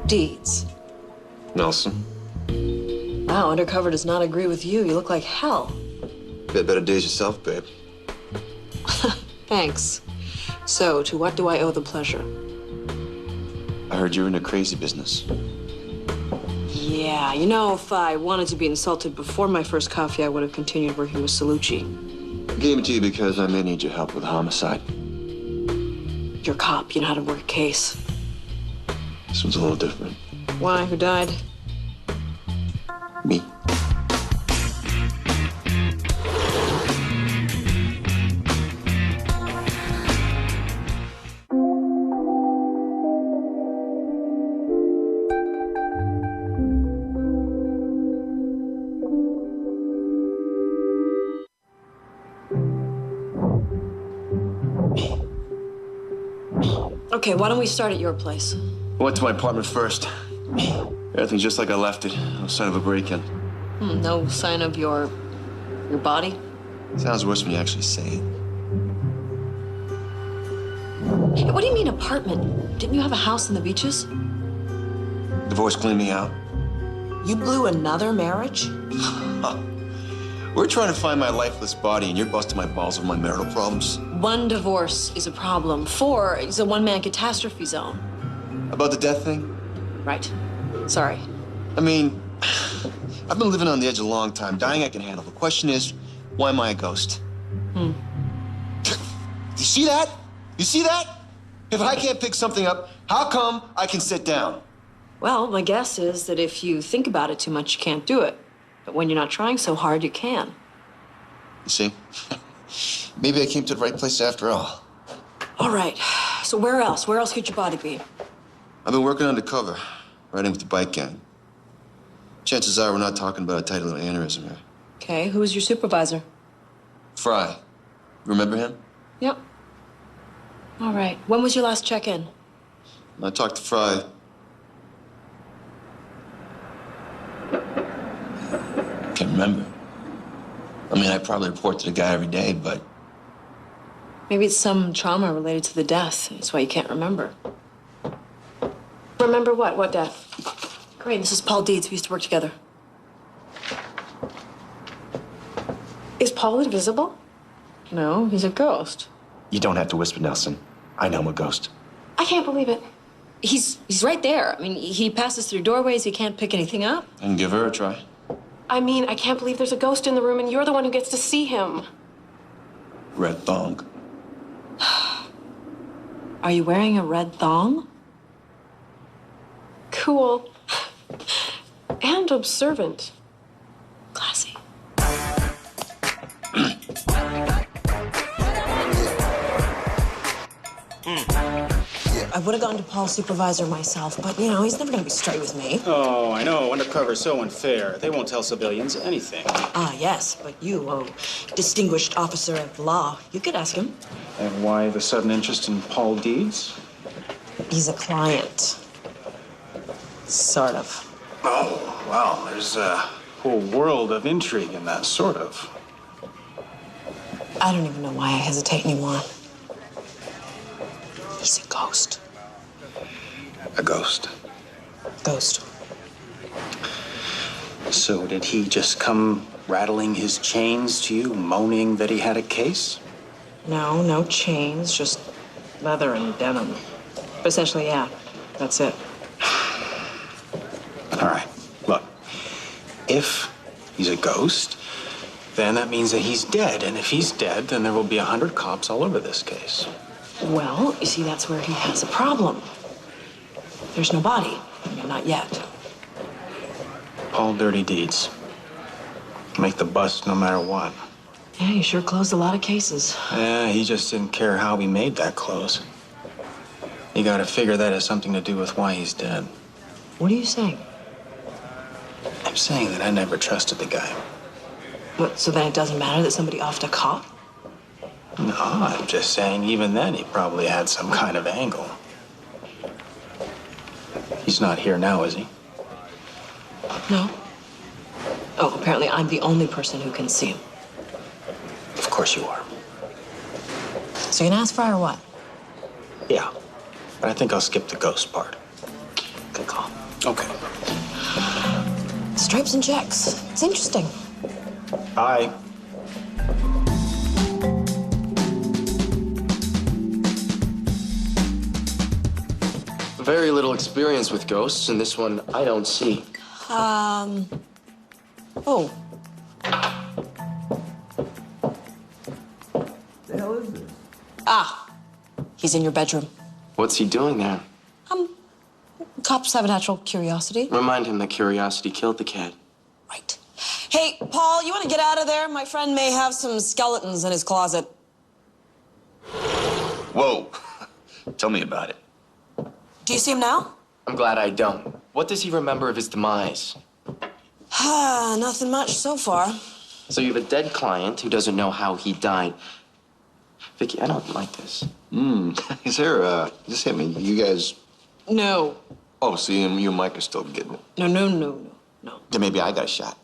Deeds. Nelson. Wow, undercover does not agree with you. You look like hell. You had better days yourself, babe. Thanks. So, to what do I owe the pleasure? I heard you're in the crazy business. Yeah, you know, if I wanted to be insulted before my first coffee, I would have continued working with Salucci. I gave it to you because I may need your help with a homicide. You're a cop. You know how to work a case. This one's a little different. Why? Who died? Me. Okay, why don't we start at your place? I went to my apartment first. Everything's just like I left it. No sign of a break-in. No sign of your body? Sounds worse when you actually say it. Hey, what do you mean apartment? Didn't you have a house in the beaches? Divorce cleaned me out. You blew another marriage? We're trying to find my lifeless body, and you're busting my balls over my marital problems. One divorce is a problem. 4 is a one-man catastrophe zone. About the death thing? Right. Sorry. I mean, I've been living on the edge a long time. Dying I can handle. The question is, why am I a ghost? You see that? You see that? If I can't pick something up, how come I can sit down? Well, my guess is that if you think about it too much, you can't do it. But when you're not trying so hard, you can. You see? Maybe I came to the right place after all. All right. So where else? Where else could your body be? I've been working undercover, riding with the bike gang. Chances are we're not talking about a tight little aneurysm here. Okay, who was your supervisor? Fry. Remember him? Yep. All right. When was your last check-in? I talked to Fry. Can't remember. I mean, I probably report to the guy every day, but... Maybe it's some trauma related to the death. That's why you can't remember. Remember what? What death? Great, this is Paul Deeds. We used to work together. Is Paul invisible? No, he's a ghost. You don't have to whisper, Nelson. I know I'm a ghost. I can't believe it. He's right there. I mean, he passes through doorways. He can't pick anything up. I can give her a try. I mean, I can't believe there's a ghost in the room and you're the one who gets to see him. Red thong. Are you wearing a red thong? Cool. And observant. Classy. I would have gone to Paul's supervisor myself, but, you know, he's never going to be straight with me. Oh, I know. Undercover's so unfair. They won't tell civilians anything. Ah, yes, but you, distinguished officer of the law, you could ask him. And why the sudden interest in Paul Deeds? He's a client. Sort of. Oh, well, there's a whole world of intrigue in that, sort of. I don't even know why I hesitate anymore. He's a ghost. A ghost. Ghost. So did he just come rattling his chains to you, moaning that he had a case? No, no chains, just leather and denim. But essentially, yeah, that's it. All right, look. If he's a ghost, then that means that he's dead. And if he's dead, then there will be 100 cops all over this case. Well, you see, that's where he has a problem. There's no body. I mean, not yet. Paul Dirty Deeds. Make the bust no matter what. Yeah, he sure closed a lot of cases. Yeah, he just didn't care how he made that close. You gotta figure that has something to do with why he's dead. What are you saying? I'm saying that I never trusted the guy. What, so then it doesn't matter that somebody offed a cop? No, I'm just saying even then he probably had some kind of angle. He's not here now, is he? No. Oh, apparently I'm the only person who can see him. Of course you are. So you gonna ask Fry or what? Yeah, but I think I'll skip the ghost part. Good call. Okay. Stripes and checks. It's interesting. Bye. Very little experience with ghosts, and this one I don't see. Oh. The hell is this? Ah. He's in your bedroom. What's he doing there? Cops have a natural curiosity. Remind him that curiosity killed the cat. Right. Hey, Paul, you want to get out of there? My friend may have some skeletons in his closet. Whoa. Tell me about it. Do you see him now? I'm glad I don't. What does he remember of his demise? Nothing much so far. So you have a dead client who doesn't know how he died. Vicky, I don't like this. Is there, just hit me. You guys... No. Oh, so you and Mike are still getting it. No. Then maybe I got a shot.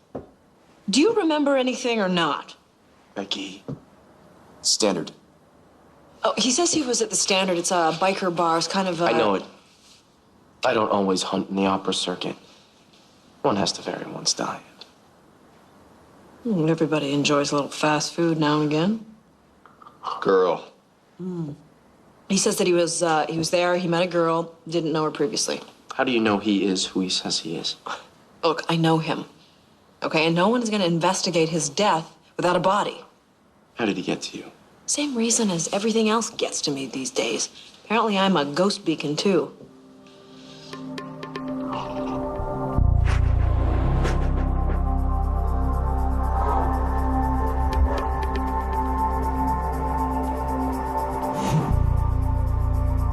Do you remember anything or not? Becky. Standard. Oh, he says he was at the Standard. It's a biker bar. It's kind of I know it. I don't always hunt in the opera circuit. One has to vary one's diet. Everybody enjoys a little fast food now and again. Girl. He says that he was there, he met a girl, didn't know her previously. How do you know he is who he says he is? Look, I know him. Okay, and no one is going to investigate his death without a body. How did he get to you? Same reason as everything else gets to me these days. Apparently I'm a ghost beacon, too.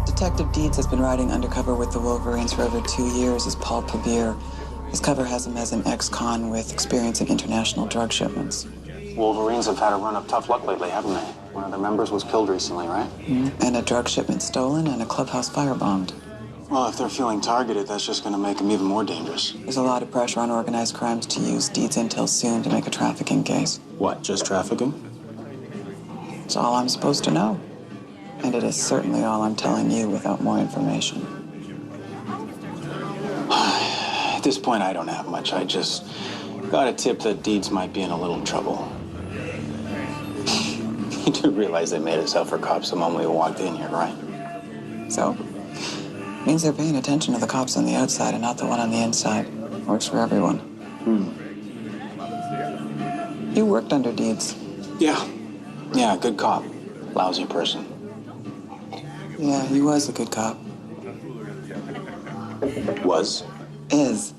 Detective Deeds has been riding undercover with the Wolverines for over 2 years as Paul Kabir. His cover has him as an ex-con with experience in international drug shipments. Wolverines have had a run of tough luck lately, haven't they? One of their members was killed recently, right? And a drug shipment stolen and a clubhouse firebombed. Well, if they're feeling targeted, that's just going to make them even more dangerous. There's a lot of pressure on organized crimes to use Deeds intel soon to make a trafficking case. What, just trafficking? It's all I'm supposed to know. And it is certainly all I'm telling you without more information. At this point, I don't have much. I just got a tip that Deeds might be in a little trouble. You do realize they made us out for cops the moment we walked in here, right? So, means they're paying attention to the cops on the outside and not the one on the inside. Works for everyone. You worked under Deeds. Yeah, good cop. Lousy person. Yeah, he was a good cop. Was? Is.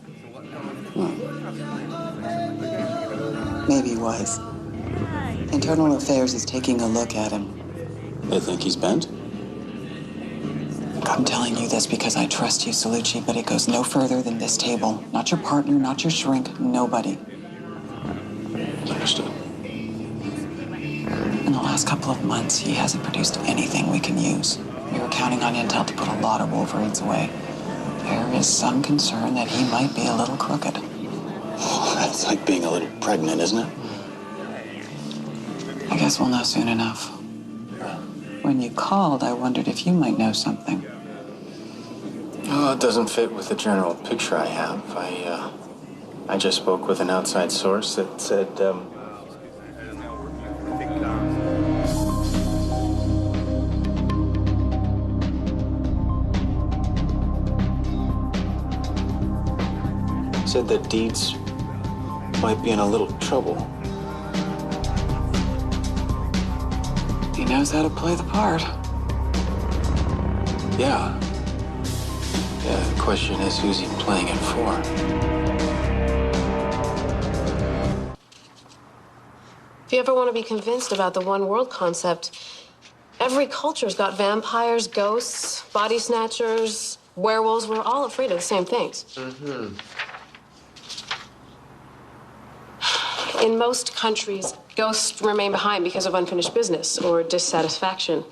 Maybe was. Internal Affairs is taking a look at him. They think he's bent? I'm telling you this because I trust you, Salucci, but it goes no further than this table. Not your partner, not your shrink, nobody. Understood. In the last couple of months, he hasn't produced anything we can use. We were counting on intel to put a lot of Wolverines away. There is some concern that he might be a little crooked. Oh, that's like being a little pregnant, isn't it? I guess we'll know soon enough. When you called, I wondered if you might know something. Oh, it doesn't fit with the general picture I have. I just spoke with an outside source that said, said that Deeds might be in a little trouble. He knows how to play the part. Yeah. Yeah, the question is, who's he playing it for? If you ever want to be convinced about the one world concept, every culture's got vampires, ghosts, body snatchers, werewolves. We're all afraid of the same things. In most countries, ghosts remain behind because of unfinished business or dissatisfaction.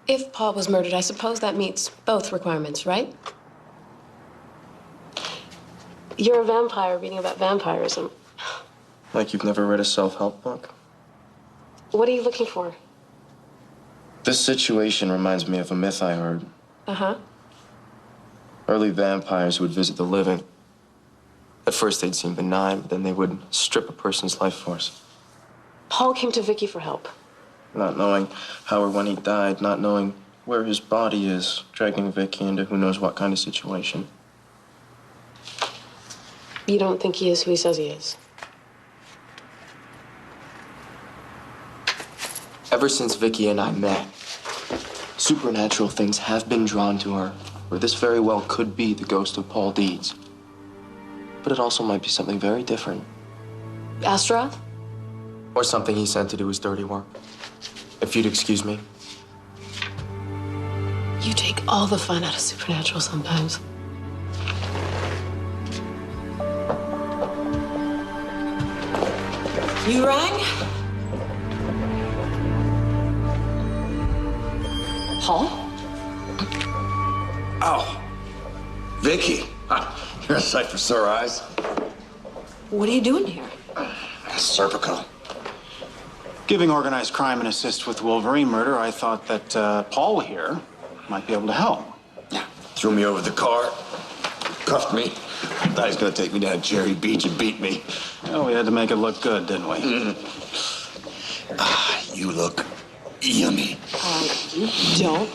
If Paul was murdered, I suppose that meets both requirements, right? You're a vampire reading about vampirism. Like you've never read a self-help book? What are you looking for? This situation reminds me of a myth I heard. Uh-huh. Early vampires would visit the living. At first, they'd seem benign, but then they would strip a person's life force. Paul came to Vicky for help. Not knowing how or when he died, not knowing where his body is, dragging Vicky into who knows what kind of situation. You don't think he is who he says he is? Ever since Vicky and I met, supernatural things have been drawn to her, where this very well could be the ghost of Paul Deeds. But it also might be something very different. Astaroth? Or something he sent to do his dirty work. If you'd excuse me. You take all the fun out of supernatural sometimes. You rang? Paul? Oh, Vicky. You're a sight for sore eyes. What are you doing here? Serpico. Giving organized crime an assist with Wolverine murder, I thought that Paul here might be able to help. Threw me over the car, cuffed me. Thought he was gonna take me down to Cherry Beach and beat me. Well, we had to make it look good, didn't we? You look yummy. You don't.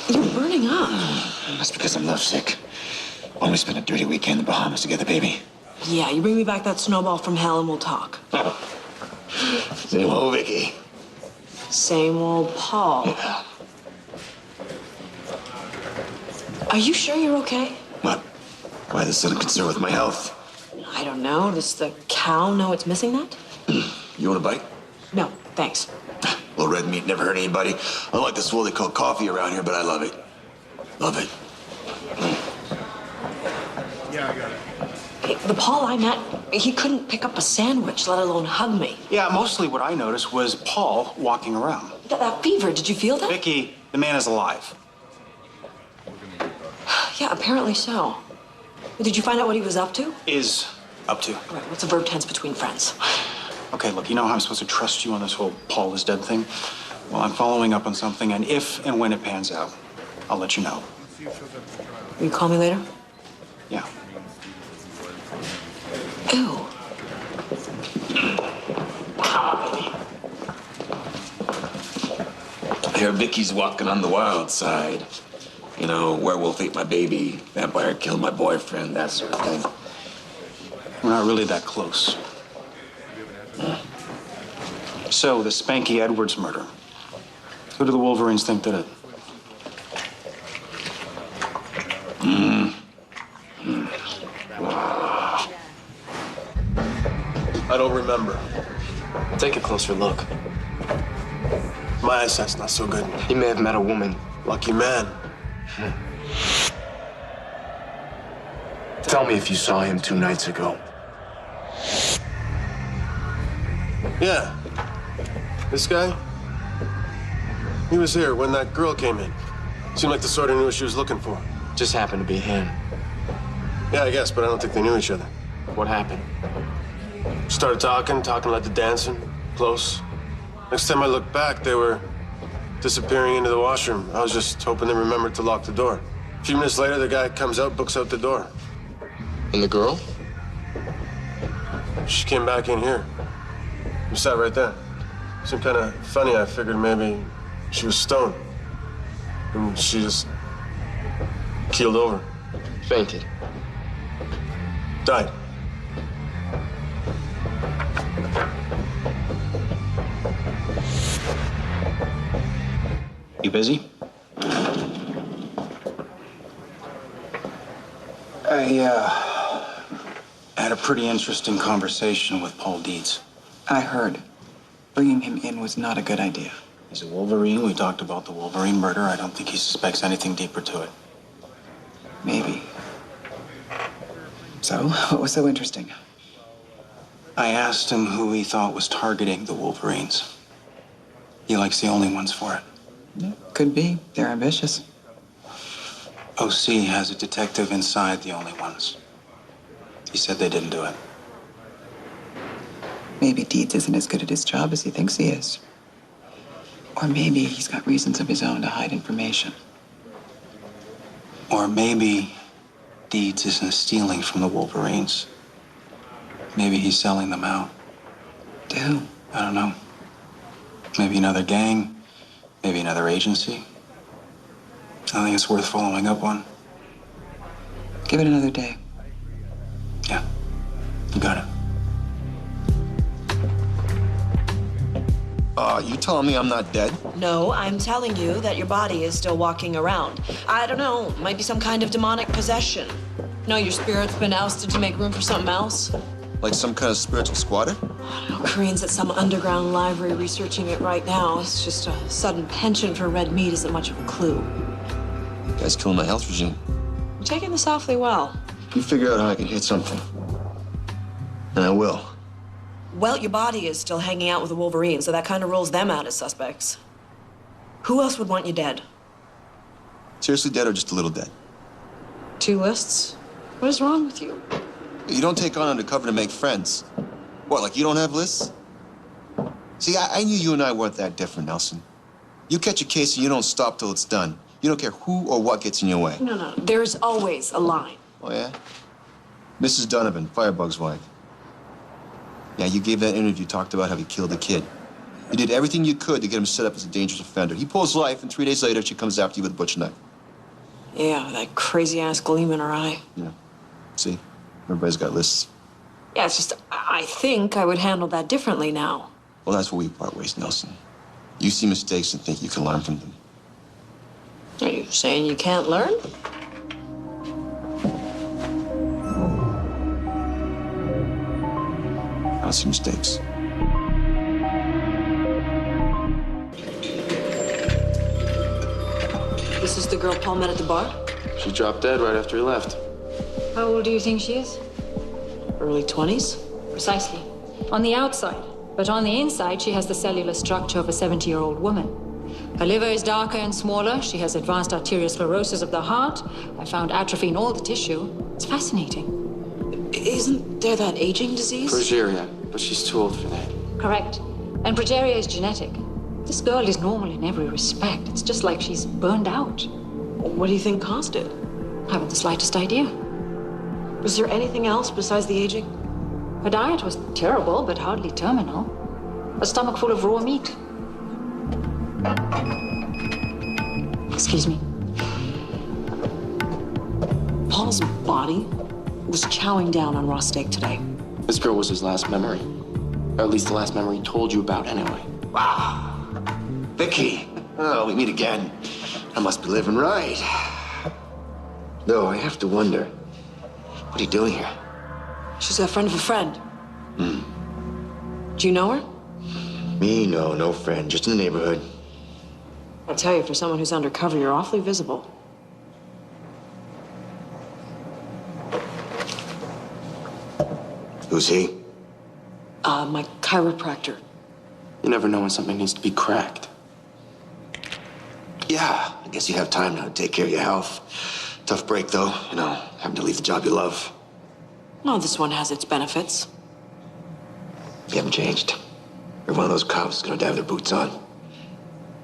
You're burning up. That's because I'm lovesick. When we spend a dirty weekend in the Bahamas together, baby. Yeah, you bring me back that snowball from hell and we'll talk. Say hello, Vicky. Same old Paul. Are you sure you're okay? What? Why the sudden concern with my health? I don't know. Does the cow know it's missing that? You want a bite? No, thanks. Little red meat never hurt anybody. I like the swill they call coffee around here, but I love it. Love it. Hey, the Paul I met, he couldn't pick up a sandwich, let alone hug me. Yeah, mostly what I noticed was Paul walking around. That fever, did you feel that? Vicky, the man is alive. Yeah, apparently so. Did you find out what he was up to? Is up to. All right, what's a verb tense between friends? Okay, look, you know how I'm supposed to trust you on this whole Paul is dead thing? Well, I'm following up on something, and if and when it pans out, I'll let you know. Will you call me later? Yeah. Ew. I hear Vicky's walking on the wild side. You know, werewolf ate my baby, vampire killed my boyfriend, that sort of thing. We're not really that close. So, the Spanky Edwards murder. Who do the Wolverines think did it? I don't remember. Take a closer look. My eyesight's not so good. He may have met a woman. Lucky man. Tell me if you saw him 2 nights ago. Yeah. This guy? He was here when that girl came in. Seemed like the sort who knew what she was looking for. Just happened to be him. Yeah, I guess, but I don't think they knew each other. What happened? Started talking, led to dancing, close. Next time I looked back, they were disappearing into the washroom. I was just hoping they remembered to lock the door. A few minutes later, the guy comes out, books out the door. And the girl? She came back in here. We sat right there. Seemed kind of funny. I figured maybe she was stoned. And she just keeled over. Fainted. Died. You busy? I had a pretty interesting conversation with Paul Deeds. I heard. Bringing him in was not a good idea. He's a Wolverine. We talked about the Wolverine murder. I don't think he suspects anything deeper to it. Maybe. So, what was so interesting? I asked him who he thought was targeting the Wolverines. He likes the only ones for it. Yeah, could be. They're ambitious. OC has a detective inside the only ones. He said they didn't do it. Maybe Deeds isn't as good at his job as he thinks he is. Or maybe he's got reasons of his own to hide information. Or maybe Deeds isn't stealing from the Wolverines. Maybe he's selling them out. To who? I don't know. Maybe another gang, maybe another agency. I think it's worth following up on. Give it another day. Yeah, you got it. You telling me I'm not dead? No, I'm telling you that your body is still walking around. I don't know, might be some kind of demonic possession. No, your spirit's been ousted to make room for something else. Like some kind of spiritual squatter? Korean's at some underground library researching it right now. It's just a sudden penchant for red meat isn't much of a clue. You guys killing my health regime. You're taking this awfully well. You figure out how I can hit something. And I will. Well, your body is still hanging out with the Wolverines, so that kind of rules them out as suspects. Who else would want you dead? Seriously dead or just a little dead? 2 lists? What is wrong with you? You don't take on undercover to make friends. What, like you don't have lists? See, I knew you and I weren't that different, Nelson. You catch a case and you don't stop till it's done. You don't care who or what gets in your way. No. There's always a line. Oh, yeah? Mrs. Donovan, Firebug's wife. Yeah, you gave that interview, talked about how he killed a kid. You did everything you could to get him set up as a dangerous offender. He pulls life, and 3 days later, she comes after you with a butcher knife. Yeah, that crazy-ass gleam in her eye. Yeah. See? Everybody's got lists. Yeah, it's just, I think I would handle that differently now. Well, that's where we part ways, Nelson. You see mistakes and think you can learn from them. Are you saying you can't learn? I don't see mistakes. This is the girl Paul met at the bar? She dropped dead right after he left. How old do you think she is? Early 20s? Precisely. On the outside. But on the inside, she has the cellular structure of a 70-year-old woman. Her liver is darker and smaller. She has advanced arteriosclerosis of the heart. I found atrophy in all the tissue. It's fascinating. Isn't there that aging disease? Progeria, but she's too old for that. Correct. And progeria is genetic. This girl is normal in every respect. It's just like she's burned out. What do you think caused it? I haven't the slightest idea. Was there anything else besides the aging? Her diet was terrible, but hardly terminal. A stomach full of raw meat. Excuse me. Paul's body was chowing down on raw steak today. This girl was his last memory. Or at least the last memory he told you about anyway. Wow. Vicky. Oh, we meet again. I must be living right. Though, I have to wonder, what are you doing here? She's a friend of a friend. Do you know her? Me? No friend. Just in the neighborhood. I tell you, for someone who's undercover, you're awfully visible. Who's he? My chiropractor. You never know when something needs to be cracked. Yeah, I guess you have time now to take care of your health. Tough break, though. You know, having to leave the job you love. No, this one has its benefits. You haven't changed. You're one of those cops gonna die with their boots on.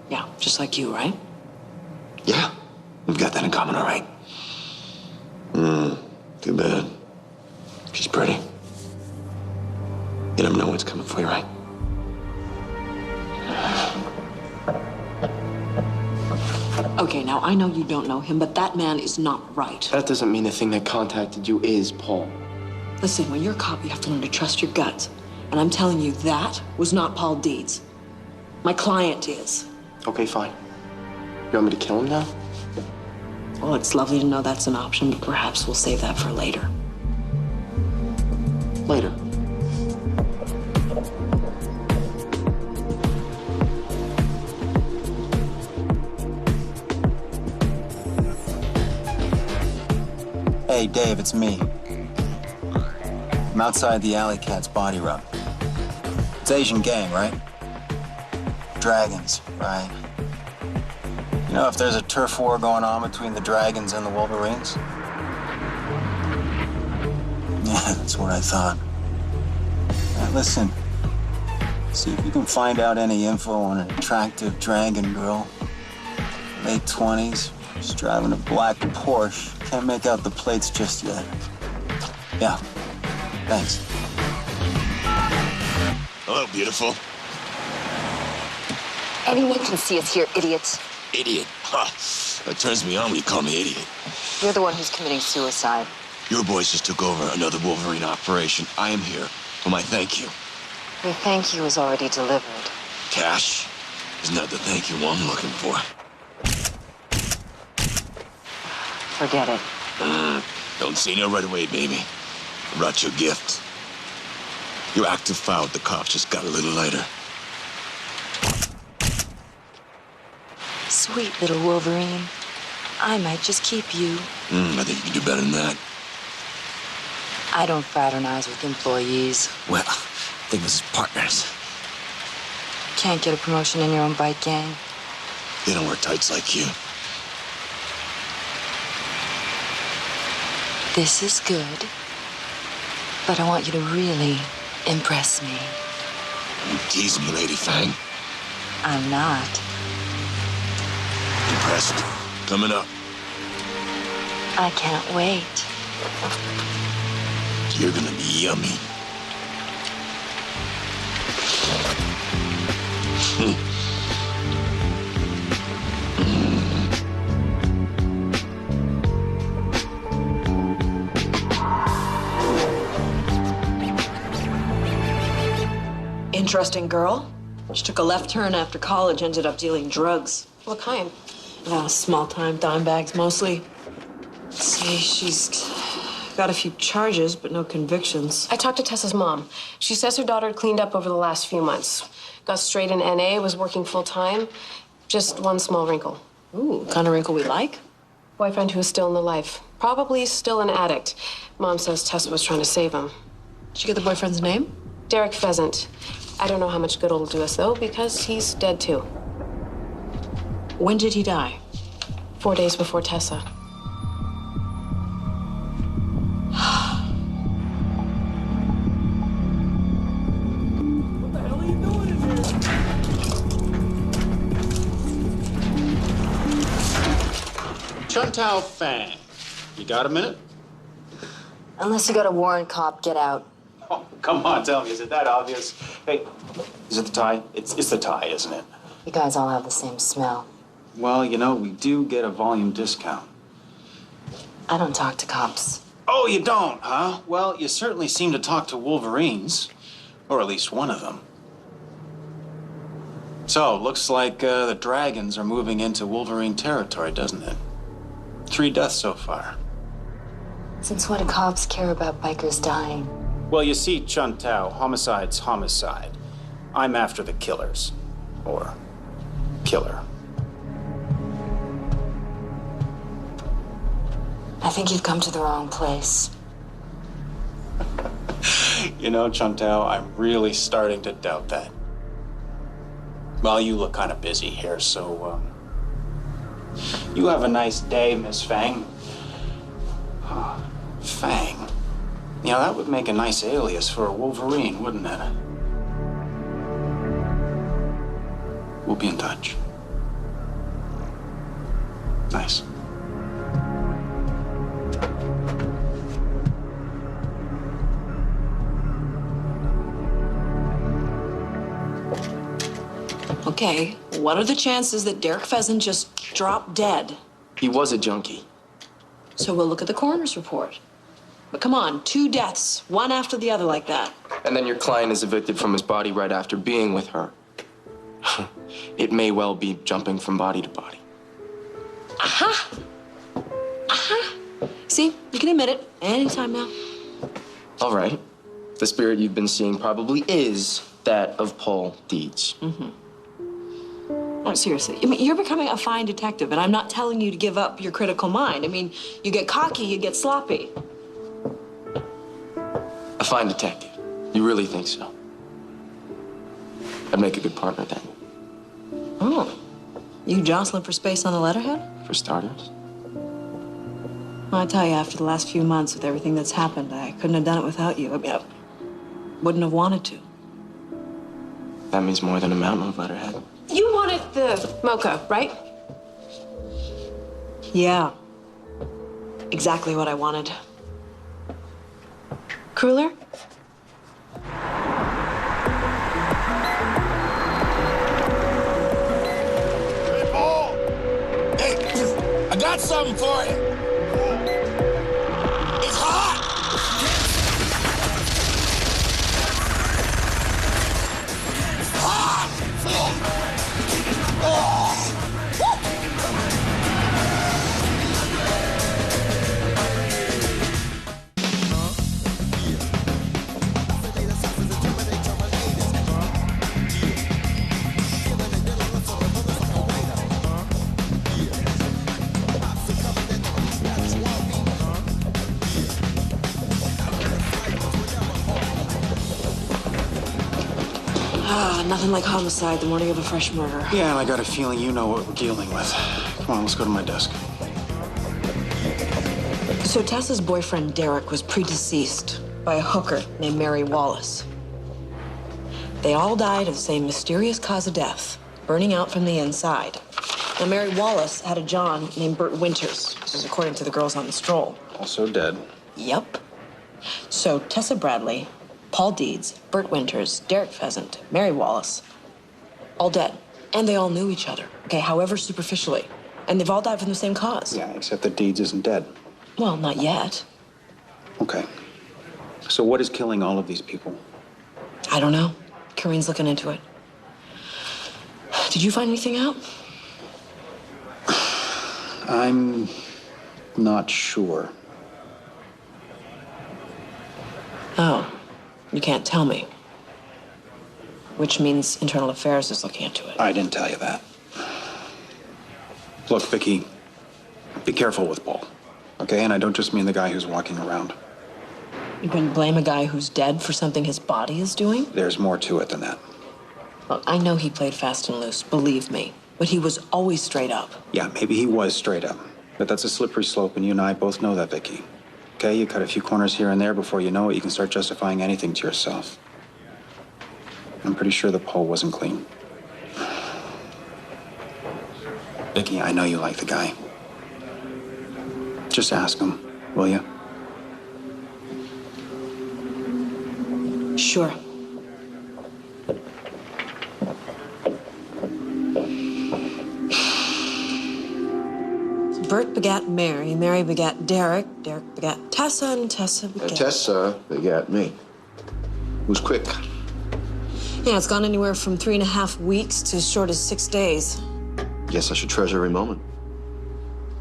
Yeah, just like you, right? Yeah, we've got that in common, all right. Too bad. She's pretty. You never know what's coming for you, right? Okay, now I know you don't know him, but that man is not right. That doesn't mean the thing that contacted you is Paul. Listen, when you're a cop, you have to learn to trust your gut. And I'm telling you, that was not Paul Deeds. My client is. Okay, fine. You want me to kill him now? Well, it's lovely to know that's an option, but perhaps we'll save that for later. Later. Hey, Dave, it's me. I'm outside the Alley Cat's body rub. It's Asian gang, right? Dragons, right? You know, if there's a turf war going on between the Dragons and the Wolverines? Yeah, that's what I thought. Now, listen, see if you can find out any info on an attractive dragon girl, late 20s, Just driving a black Porsche. Can't make out the plates just yet. Yeah. Thanks. Hello, beautiful. Anyone can see us here, idiots. Idiot. Huh. That turns me on when you call me idiot. You're the one who's committing suicide. Your boys just took over another Wolverine operation. I am here for my thank you. Your thank you is already delivered. Cash is not the thank you I'm looking for. Forget it. Don't say no right away, baby. I brought you a gift. Your active file with the cops just got a little lighter. Sweet little Wolverine. I might just keep you. I think you can do better than that. I don't fraternize with employees. Well, I think this is partners. Can't get a promotion in your own bike gang. They don't wear tights like you. This is good. But I want you to really impress me. You tease me, Lady Fang. I'm not. Impressed. Coming up. I can't wait. You're gonna be yummy. Interesting girl. She took a left turn after college, ended up dealing drugs. What kind? Small-time dime bags, mostly. Let's see, she's got a few charges, but no convictions. I talked to Tessa's mom. She says her daughter had cleaned up over the last few months. Got straight in NA, was working full-time. Just one small wrinkle. Ooh, kind of wrinkle we like. Boyfriend who is still in the life. Probably still an addict. Mom says Tessa was trying to save him. Did you get the boyfriend's name? Derek Pheasant. I don't know how much good it'll do us, though, because he's dead, too. When did he die? 4 days before Tessa. Chuntao Fang. You got a minute? Unless you got a warrant cop, get out. Oh, come on, tell me, is it that obvious? Hey, is it the tie? It's the tie, isn't it? You guys all have the same smell. Well, you know, we do get a volume discount. I don't talk to cops. Oh, you don't, huh? Well, you certainly seem to talk to Wolverines. Or at least one of them. So, looks like the dragons are moving into Wolverine territory, doesn't it? 3 deaths so far. Since when do cops care about bikers dying? Well, you see, Chuntao, homicide's homicide. I'm after the killers. Or killer. I think you've come to the wrong place. You know, Chuntao, I'm really starting to doubt that. Well, you look kind of busy here, so, you have a nice day, Miss Fang. Fang? You know, that would make a nice alias for a Wolverine, wouldn't it? We'll be in touch. Nice. Okay, what are the chances that Derek Pheasant just dropped dead? He was a junkie. So we'll look at the coroner's report. But come on, 2 deaths, one after the other like that. And then your client is evicted from his body right after being with her. It may well be jumping from body to body. Aha! Aha! See, you can admit it anytime now. All right. The spirit you've been seeing probably is that of Paul Deeds. No, seriously. I mean, you're becoming a fine detective, and I'm not telling you to give up your critical mind. I mean, you get cocky, you get sloppy. A fine detective. You really think so? I'd make a good partner then. Oh. You jostling for space on the letterhead? For starters. Well, I tell you, after the last few months with everything that's happened, I couldn't have done it without you. I mean, I wouldn't have wanted to. That means more than a mountain of letterhead. You wanted the mocha, right? Yeah. Exactly what I wanted. Crueler? Hey, Paul! Hey, I got something for you. It's hot! Hot! Nothing like homicide the morning of a fresh murder. Yeah, and I got a feeling you know what we're dealing with. Come on, let's go to my desk. So Tessa's boyfriend, Derek, was predeceased by a hooker named Mary Wallace. They all died of the same mysterious cause of death, burning out from the inside. Now, Mary Wallace had a John named Bert Winters. This is according to the girls on the stroll. Also dead. Yep. So Tessa Bradley, Paul Deeds, Bert Winters, Derek Pheasant, Mary Wallace, all dead. And they all knew each other, okay, however superficially. And they've all died from the same cause. Yeah, except that Deeds isn't dead. Well, not yet. Okay. So what is killing all of these people? I don't know. Corinne's looking into it. Did you find anything out? I'm not sure. Oh, you can't tell me. Which means Internal Affairs is looking into it. I didn't tell you that. Look, Vicky, be careful with Paul, okay? And I don't just mean the guy who's walking around. You can blame a guy who's dead for something his body is doing? There's more to it than that. Look, I know he played fast and loose, believe me. But he was always straight up. Yeah, maybe he was straight up. But that's a slippery slope, and you and I both know that, Vicky. Okay, you cut a few corners here and there. Before you know it, you can start justifying anything to yourself. I'm pretty sure that Paul wasn't clean. Vicky, I know you like the guy. Just ask him, will you? Sure. Bert begat Mary, Mary begat Derek, Derek begat Tessa, and Tessa begat... And Tessa begat me. Who's quick? Yeah, it's gone anywhere from 3.5 weeks to as short as 6 days. Guess I should treasure every moment.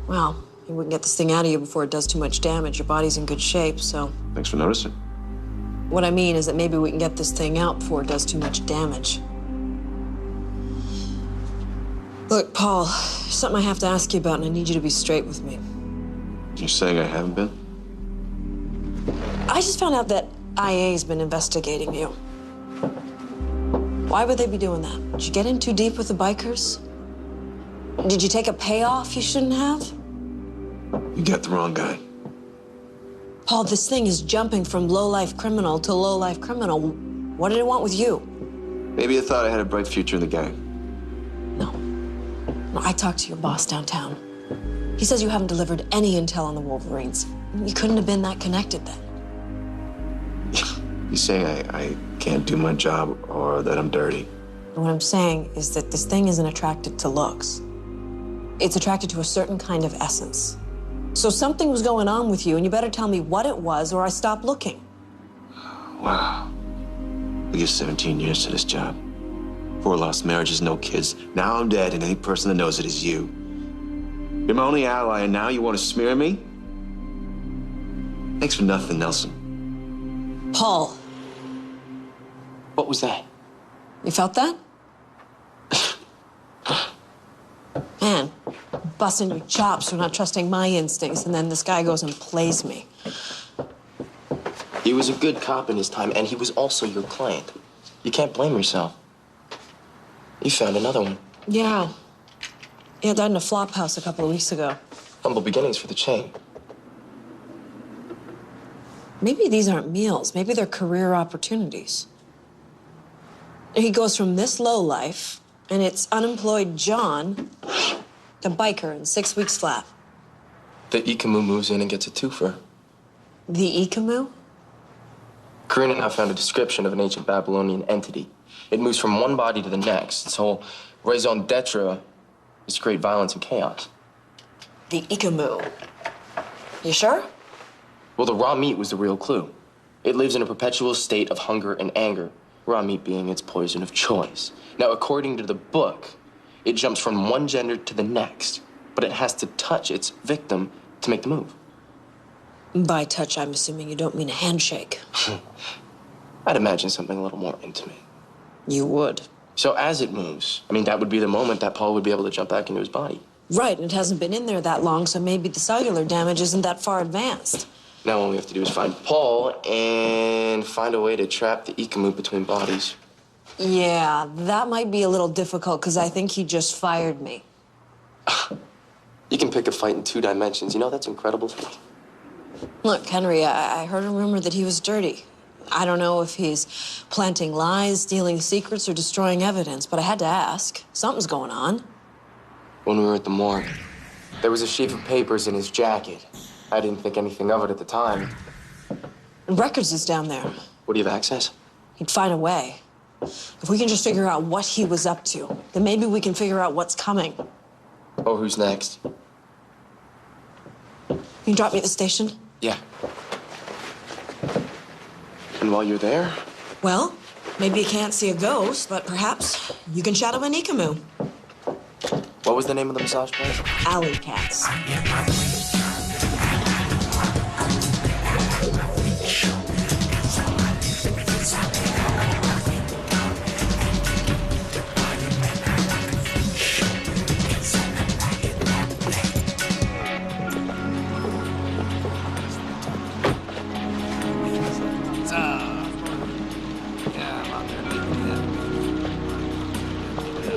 Well, maybe we can get this thing out of you before it does too much damage. Your body's in good shape, so... Thanks for noticing. What I mean is that maybe we can get this thing out before it does too much damage. Look, Paul, there's something I have to ask you about, and I need you to be straight with me. You're saying I haven't been? I just found out that IA's been investigating you. Why would they be doing that? Did you get in too deep with the bikers? Did you take a payoff you shouldn't have? You got the wrong guy. Paul, this thing is jumping from low-life criminal to low-life criminal. What did it want with you? Maybe I thought I had a bright future in the gang. No, I talked to your boss downtown. He says you haven't delivered any intel on the Wolverines. You couldn't have been that connected then. You're saying I can't do my job or that I'm dirty? And what I'm saying is that this thing isn't attracted to looks. It's attracted to a certain kind of essence. So something was going on with you, and you better tell me what it was or I stop looking. Wow. We give 17 years to this job. 4 lost marriages, no kids. Now I'm dead, and any person that knows it is you. You're my only ally, and now you want to smear me? Thanks for nothing, Nelson. Paul. What was that? You felt that? Man, busting your chops for not trusting my instincts, and then this guy goes and plays me. He was a good cop in his time, and he was also your client. You can't blame yourself. You found another one. Yeah. Yeah, died in a flop house a couple of weeks ago. Humble beginnings for the chain. Maybe these aren't meals. Maybe they're career opportunities. He goes from this low life, and it's unemployed John, to biker in 6 weeks flat. The Ikamu moves in and gets a twofer. The Ikamu? Karina and I found a description of an ancient Babylonian entity. It moves from one body to the next. Its whole raison d'etre is to create violence and chaos. The Ikamu. You sure? Well, the raw meat was the real clue. It lives in a perpetual state of hunger and anger, raw meat being its poison of choice. Now, according to the book, it jumps from one gender to the next, but it has to touch its victim to make the move. By touch, I'm assuming you don't mean a handshake. I'd imagine something a little more intimate. You would. So as it moves, I mean, that would be the moment that Paul would be able to jump back into his body. Right, and it hasn't been in there that long, so maybe the cellular damage isn't that far advanced. Now all we have to do is find Paul and find a way to trap the Ikamu between bodies. Yeah, that might be a little difficult, because I think he just fired me. You can pick a fight in 2 dimensions. You know, that's incredible. Look, Henry, I heard a rumor that he was dirty. I don't know if he's planting lies, stealing secrets, or destroying evidence, but I had to ask. Something's going on. When we were at the morgue, there was a sheaf of papers in his jacket. I didn't think anything of it at the time. Records is down there. What, do you have access? He'd find a way. If we can just figure out what he was up to, then maybe we can figure out what's coming. Oh, who's next? Can you drop me at the station? Yeah. And while you're there? Well, maybe you can't see a ghost, but perhaps you can shadow an Ikamu. What was the name of the massage place? Alley Cats.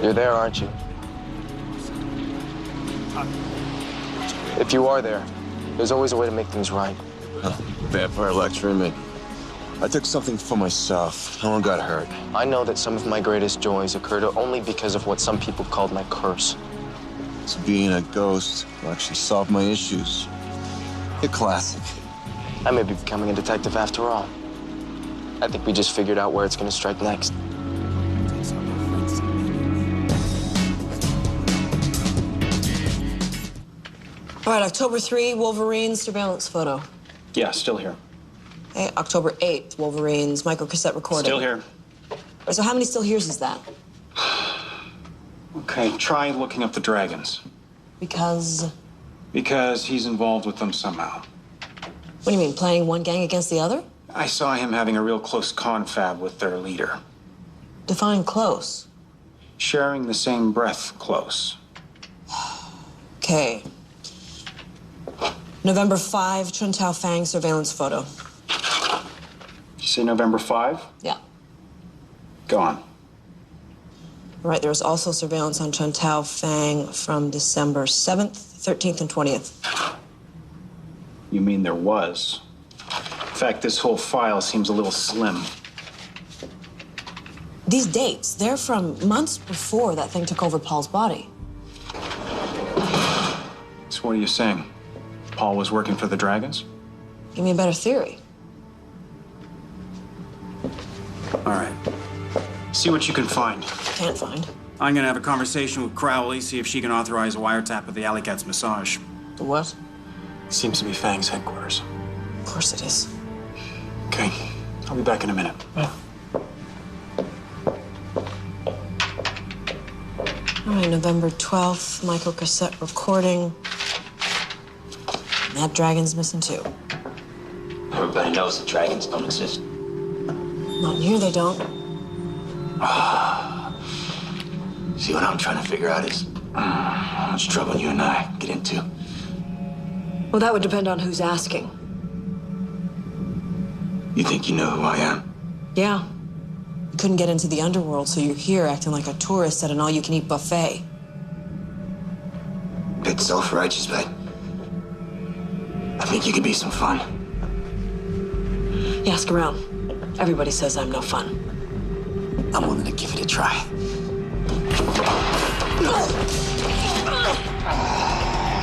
You're there, aren't you? If you are there, there's always a way to make things right. Vampire lecturing me. I took something for myself. No one got hurt. I know that some of my greatest joys occurred only because of what some people called my curse. So being a ghost will actually solve my issues. A classic. I may be becoming a detective after all. I think we just figured out where it's going to strike next. All right, October 3, Wolverine's surveillance photo. Yeah, still here. Okay, October 8th, Wolverine's microcassette recording. Still here. So how many still here's is that? Okay, try looking up the dragons. Because? Because he's involved with them somehow. What do you mean, playing one gang against the other? I saw him having a real close confab with their leader. Define close. Sharing the same breath close. Okay. November 5, Chun Tao Fang surveillance photo. Did you say November 5? Yeah. Go on. All right, there was also surveillance on Chun Tao Fang from December 7th, 13th, and 20th. You mean there was? In fact, this whole file seems a little slim. These dates, they're from months before that thing took over Paul's body. So what are you saying? Paul was working for the dragons? Give me a better theory. All right. See what you can find. Can't find. I'm gonna have a conversation with Crowley, see if she can authorize a wiretap of the Alley Cats massage. The what? Seems to be Fang's headquarters. Of course it is. Okay, I'll be back in a minute. All right, November 12th, microcassette recording. That dragon's missing too. Everybody knows the dragons don't exist. Not in here, they don't. See, what I'm trying to figure out is how much trouble you and I get into. Well, that would depend on who's asking. You think you know who I am? Yeah. You couldn't get into the underworld, so you're here acting like a tourist at an all-you-can-eat buffet. Bit self-righteous, but I think you could be some fun. You ask around. Everybody says I'm no fun. I'm willing to give it a try.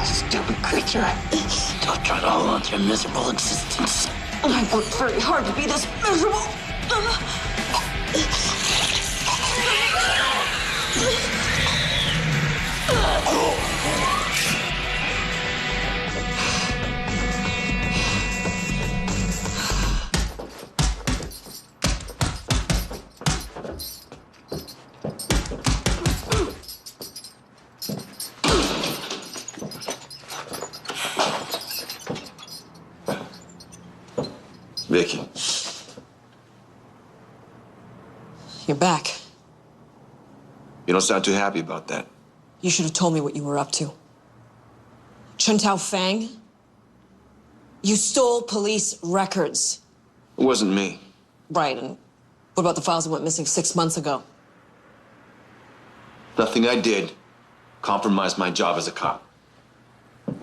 Stupid creature. Still trying to hold on to your miserable existence. I worked very hard to be this miserable. Vicky. You're back. You don't sound too happy about that. You should have told me what you were up to. Chen Tao Fang? You stole police records. It wasn't me. Right, and what about the files that went missing 6 months ago? Nothing I did compromised my job as a cop.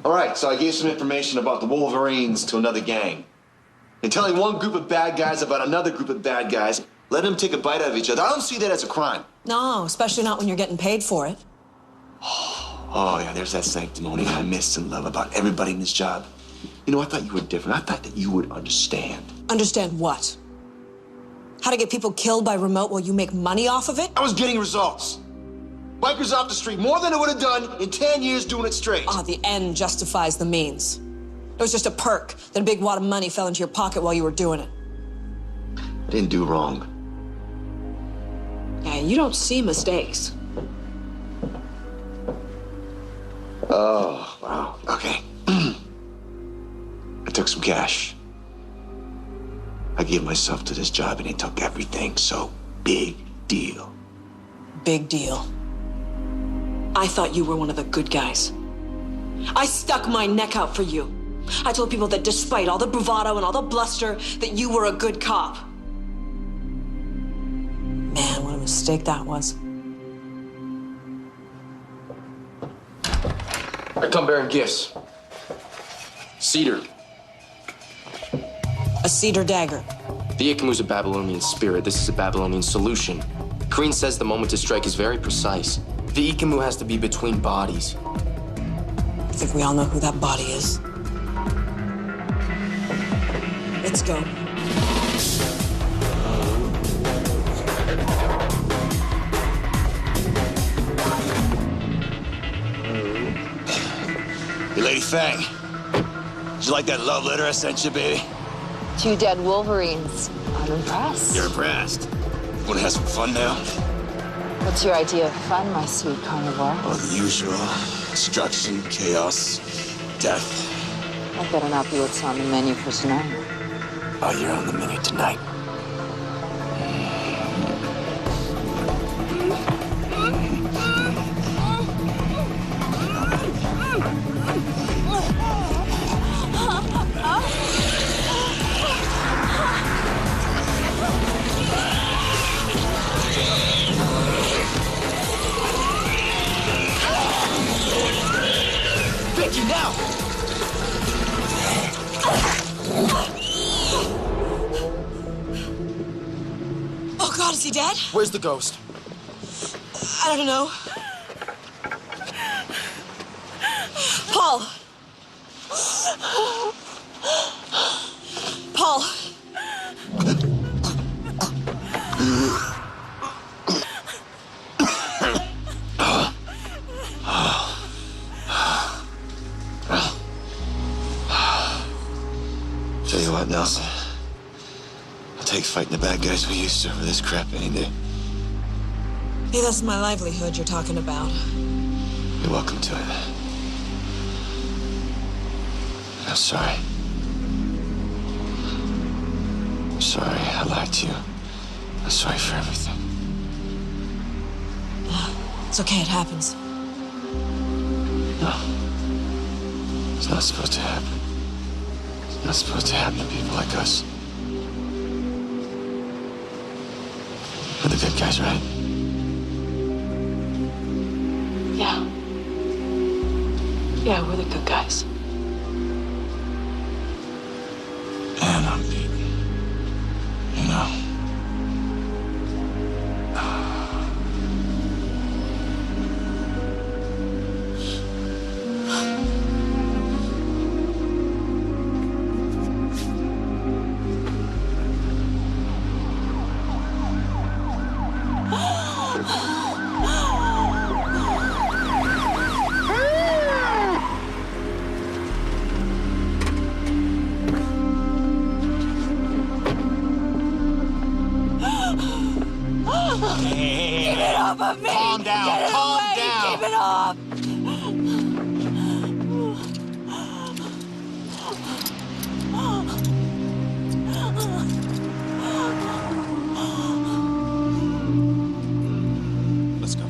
All right, so I gave some information about the Wolverines to another gang. And telling one group of bad guys about another group of bad guys, let them take a bite out of each other. I don't see that as a crime. No, especially not when you're getting paid for it. Oh, yeah, there's that sanctimony I miss and love about everybody in this job. You know, I thought you were different. I thought that you would understand. Understand what? How to get people killed by remote while you make money off of it? I was getting results. Bikers off the street, more than I would have done in 10 years doing it straight. Ah, the end justifies the means. It was just a perk. Then a big wad of money fell into your pocket while you were doing it. I didn't do wrong. Yeah, you don't see mistakes. Oh, wow. Okay. I took some cash. I gave myself to this job and it took everything, so big deal. Big deal. I thought you were one of the good guys. I stuck my neck out for you. I told people that despite all the bravado and all the bluster, that you were a good cop. Man, what a mistake that was. I come bearing gifts. Cedar. A cedar dagger. The Ikamu's a Babylonian spirit. This is a Babylonian solution. Kareen says the moment to strike is very precise. The Ikamu has to be between bodies. I think we all know who that body is. Let's go. Hey, Lady Fang. Did you like that love letter I sent you, baby? 2 dead Wolverines. I'm impressed. You're impressed. Want to have some fun now? What's your idea of fun, my sweet carnivore? Oh, the usual. Destruction, chaos, death. That better not be what's on the menu for tonight. Oh, you're on the menu tonight. Vicky, now! Oh, God, is he dead? Where's the ghost? I don't know. Paul. Paul. Tell you what, Nelson. I'll take fighting the bad guys we used to over this crap any day. Hey, that's my livelihood you're talking about. You're welcome to it. I'm sorry. I'm sorry I lied to you. I'm sorry for everything. It's okay, it happens. No. It's not supposed to happen. It's not supposed to happen to people like us. We're the good guys, right? Yeah. Yeah, we're the good guys. And I'm beaten. You know? Hey, Keep it off of me! Calm down, Get it calm away! down. Keep it off! Let's go.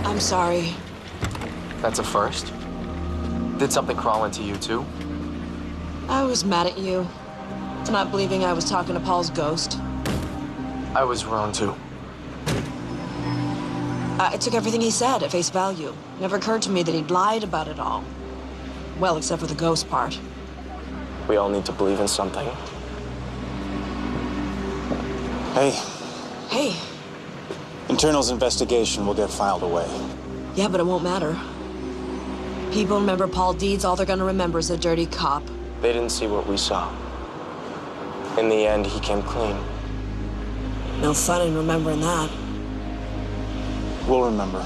I'm sorry. That's a first. Did something crawl into you, too? I was mad at you for not believing I was talking to Paul's ghost. I was wrong, too. I took everything he said at face value. Never occurred to me that he'd lied about it all. Well, except for the ghost part. We all need to believe in something. Hey, Hey, internals investigation will get filed away. yeah, but it won't matter. People remember Paul Deeds, all they're gonna remember is a dirty cop. They didn't see what we saw. In the end, he came clean. No fun in remembering that. We'll remember.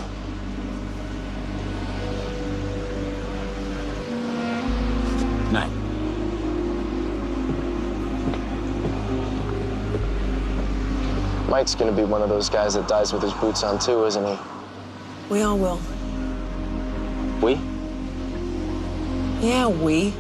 Night. Mike's gonna be one of those guys that dies with his boots on, too, isn't he? We all will. We? Yeah, we.